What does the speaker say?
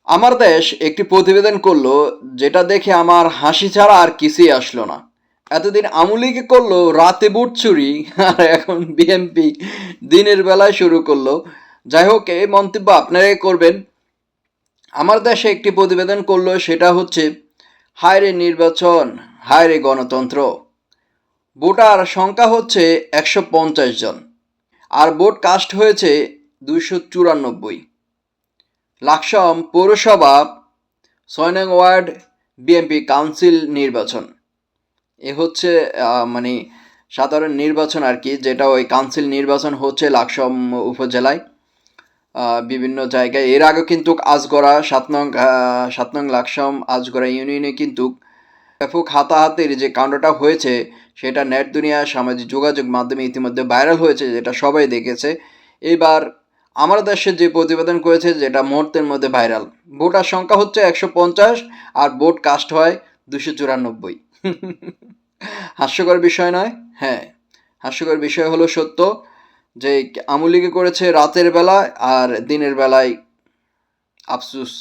আমার দেশ একটি প্রতিবেদন করলো, যেটা দেখে আমার হাসি ছাড়া আর কিছুই আসলো না। এতদিন আওয়ামী লীগে করলো রাতে বুট চুরি, আর এখন বিএনপি দিনের বেলায় শুরু করলো। যাই হোক, এই মন্তব্য আপনারাই করবেন। আমার দেশে একটি প্রতিবেদন করলো, সেটা হচ্ছে হায় রে নির্বাচন, হায় রে গণতন্ত্র। ভোটার সংখ্যা হচ্ছে 150 জন, আর ভোট কাস্ট হয়েছে 294। লাকসাম পৌরসভা 6 নং ওয়ার্ড বিএনপি কাউন্সিল নির্বাচন। এ হচ্ছে মানে সাধারণ নির্বাচন আর কি, যেটা ওই কাউন্সিল নির্বাচন হচ্ছে লাকসাম উপজেলায় বিভিন্ন জায়গায়। এর আগে কিন্তু আজগড়া 7 নং লাকসাম আজগড়া ইউনিয়নে কিন্তু ব্যাপক হাতাহাতির যে কাণ্ডটা হয়েছে, সেটা নেট দুনিয়া সামাজিক যোগাযোগ মাধ্যমে ইতিমধ্যে ভাইরাল হয়েছে, যেটা সবাই দেখেছে। এবার আমার দেশে যে প্রতিবেদন করেছে, যেটা মুহূর্তের মধ্যে ভাইরাল। ভোটার সংখ্যা হচ্ছে 150, আর ভোট কাস্ট হয় 294। হাস্যকর বিষয় নয়? হ্যাঁ, হাস্যকর বিষয় হলো সত্য যে আওয়ামী লীগে করেছে রাতের বেলায়, আর দিনের বেলায় আফসুস।